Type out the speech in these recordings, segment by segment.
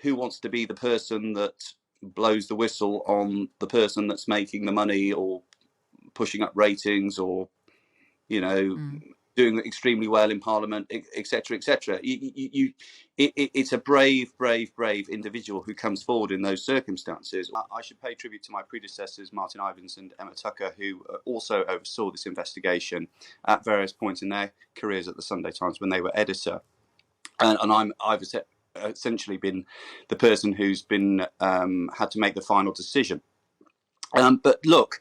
who wants to be the person that blows the whistle on the person that's making the money or pushing up ratings or, you know, doing extremely well in Parliament, etc., etc. It's a brave individual who comes forward in those circumstances. I should pay tribute to my predecessors, Martin Ivins and Emma Tucker, who also oversaw this investigation at various points in their careers at the Sunday Times when they were editor. And I've essentially been the person who's been had to make the final decision. But look,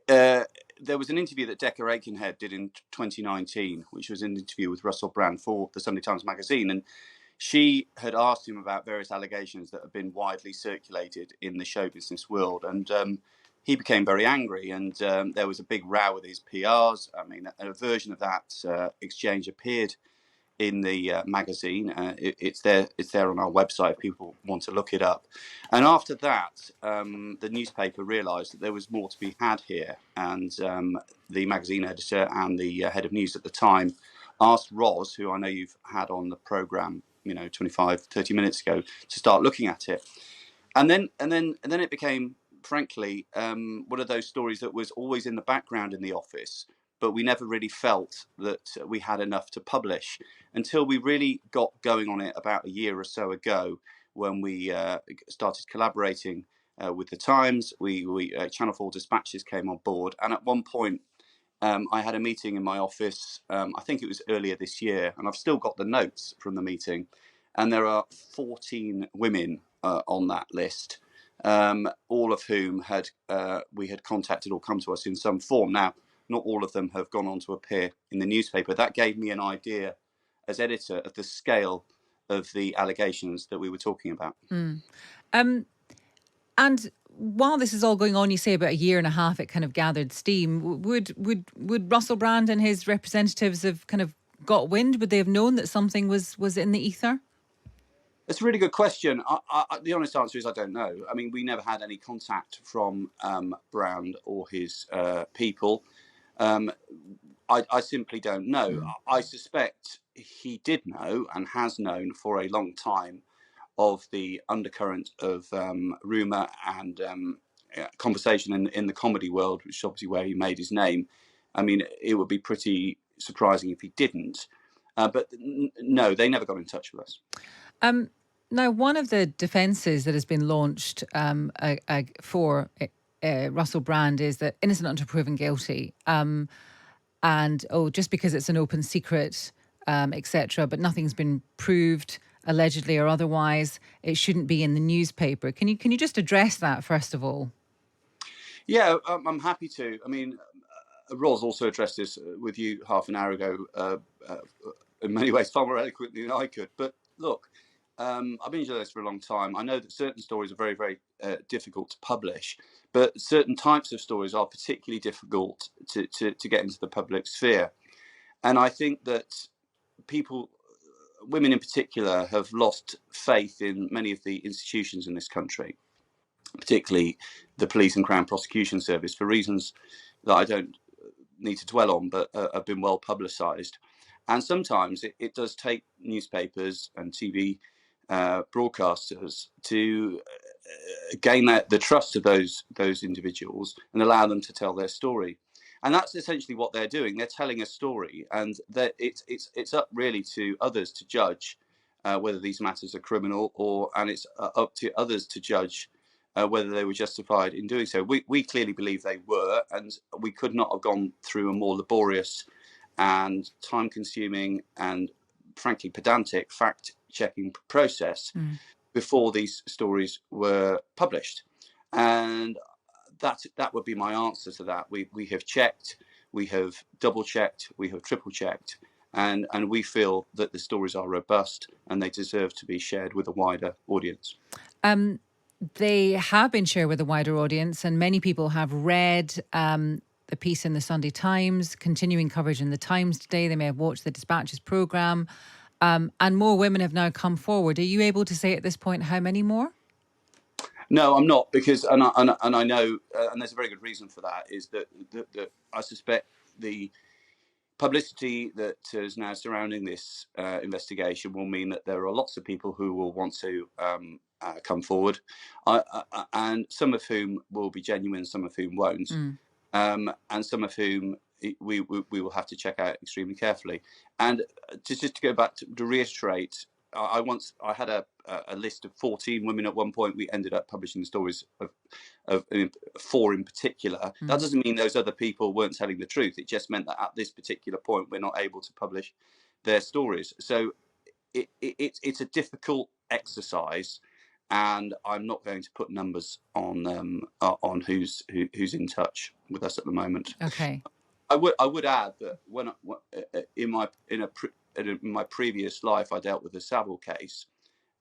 there was an interview that Decca Aikenhead did in 2019, which was an interview with Russell Brand for the Sunday Times Magazine. And she had asked him about various allegations that have been widely circulated in the show business world. And he became very angry. And there was a big row with his PRs. I mean, a version of that exchange appeared in the magazine. It's there on our website if people want to look it up. And after that, the newspaper realised that there was more to be had here, and the magazine editor and the head of news at the time asked Ros, who I know you've had on the programme, 25-30 minutes ago, to start looking at it. And then it became, frankly, one of those stories that was always in the background in the office, but we never really felt that we had enough to publish until we really got going on it about a year or so ago, when we started collaborating with the Times. We Channel 4 dispatches came on board, and at one point I had a meeting in my office. I think it was earlier this year, and I've still got the notes from the meeting, and there are 14 women on that list, all of whom we had contacted or come to us in some form. Now, not all of them have gone on to appear in the newspaper. That gave me an idea as editor of the scale of the allegations that we were talking about. And while this is all going on, you say about a year and a half it kind of gathered steam. Would Russell Brand and his representatives have kind of got wind? Would they have known that something was in the ether? It's a really good question. The honest answer is I don't know. I mean, we never had any contact from Brand or his people. I simply don't know. I suspect he did know and has known for a long time of the undercurrent of rumour and conversation in the comedy world, which is obviously where he made his name. I mean, it would be pretty surprising if he didn't. But no, they never got in touch with us. Now, one of the defences that has been launched for Russell Brand is that innocent until proven guilty. And just because it's an open secret, etc., but nothing's been proved, allegedly or otherwise, it shouldn't be in the newspaper. Can you just address that first of all? Yeah, I'm happy to. I mean, Ros also addressed this with you half an hour ago, in many ways far more eloquently than I could. But look, I've been a journalist for a long time. I know that certain stories are very, very difficult to publish, but certain types of stories are particularly difficult to get into the public sphere. And I think that people, women in particular, have lost faith in many of the institutions in this country, particularly the police and Crown Prosecution Service, for reasons that I don't need to dwell on, but have been well publicised. And sometimes it does take newspapers and TV broadcasters to gain the trust of those individuals and allow them to tell their story. And that's essentially what they're doing. They're telling a story, and it's up really to others to judge whether these matters are criminal, and it's up to others to judge whether they were justified in doing so. We clearly believe they were, and we could not have gone through a more laborious and time-consuming and frankly pedantic fact-checking process before these stories were published. And that would be my answer to that. We have checked, we have double-checked, we have triple-checked, and we feel that the stories are robust and they deserve to be shared with a wider audience. They have been shared with a wider audience, and many people have read the piece in the Sunday Times, continuing coverage in the Times today. They may have watched the Dispatches programme, and more women have now come forward. Are you able to say at this point how many more? No, I'm not, because and I know, and there's a very good reason for that, is that I suspect the publicity that is now surrounding this investigation will mean that there are lots of people who will want to come forward, and some of whom will be genuine, some of whom won't, and some of whom we will have to check out extremely carefully. And just to go back to reiterate, I had a list of 14 women at one point. We ended up publishing the stories of 4 in particular. That doesn't mean those other people weren't telling the truth. It just meant that at this particular point we're not able to publish their stories. So it's a difficult exercise, and I'm not going to put numbers on who's in touch with us at the moment. Okay. I would add that in my previous life I dealt with the Savile case,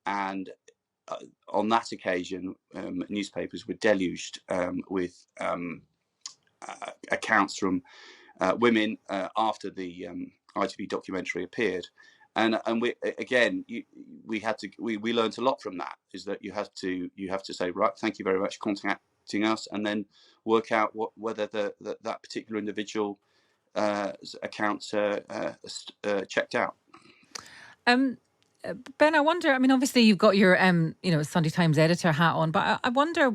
and on that occasion newspapers were deluged with accounts from women after the ITV documentary appeared, and we learned a lot from that. Is that you have to say, right, thank you very much for contacting us, and then work out whether that particular individual accounts checked out. Ben, I wonder, I mean, obviously you've got your Sunday Times editor hat on, but I wonder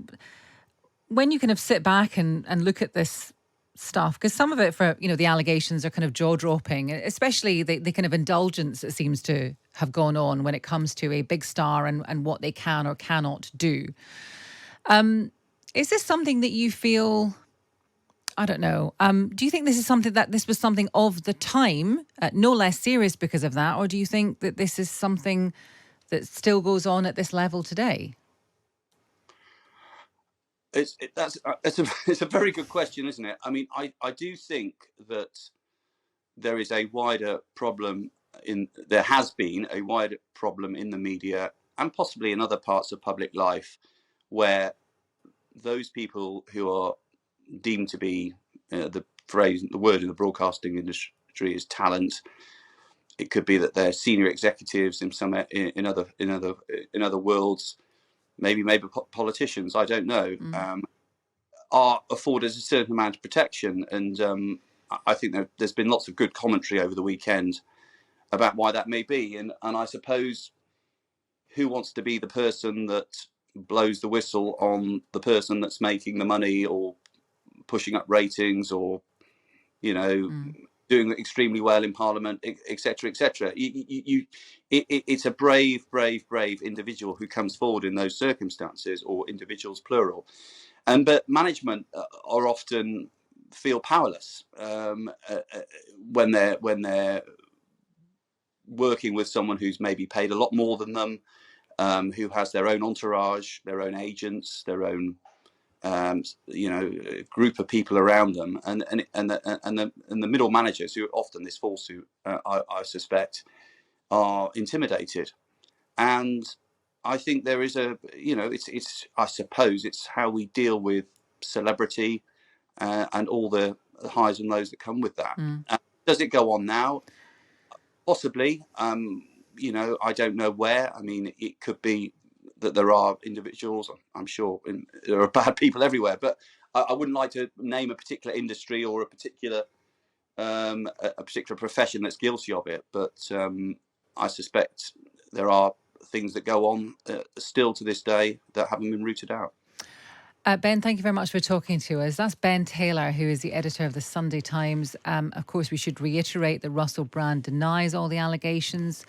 when you kind of sit back and look at this stuff, because some of it, for the allegations are kind of jaw-dropping, especially the kind of indulgence that seems to have gone on when it comes to a big star and what they can or cannot do. Is this something that you feel, I don't know, do you think this was something of the time, no less serious because of that, or do you think that this is something that still goes on at this level today? It's a very good question, isn't it? I mean, I do think that there is a wider problem there has been a wider problem in the media and possibly in other parts of public life, where those people who are deemed to be the word in the broadcasting industry is talent. It could be that they're senior executives in other worlds, maybe politicians, I don't know, are afforded a certain amount of protection. And I think there's been lots of good commentary over the weekend about why that may be. And I suppose, who wants to be the person that blows the whistle on the person that's making the money or pushing up ratings or, doing extremely well in Parliament, etc., etc. It's a brave individual who comes forward in those circumstances, or individuals plural. But management are often feel powerless when they're working with someone who's maybe paid a lot more than them, who has their own entourage, their own agents, their own group of people around them, and the middle managers, who often this falls to, I suspect, are intimidated. And I think there is I suppose it's how we deal with celebrity and all the highs and lows that come with that. Does it go on now? Possibly. I don't know where. I mean, it could be that there are individuals, I'm sure there are bad people everywhere, but I wouldn't like to name a particular industry or a particular profession that's guilty of it. But I suspect there are things that go on still to this day that haven't been rooted out. Ben, thank you very much for talking to us. That's Ben Taylor, who is the editor of the Sunday Times. Of course, we should reiterate that Russell Brand denies all the allegations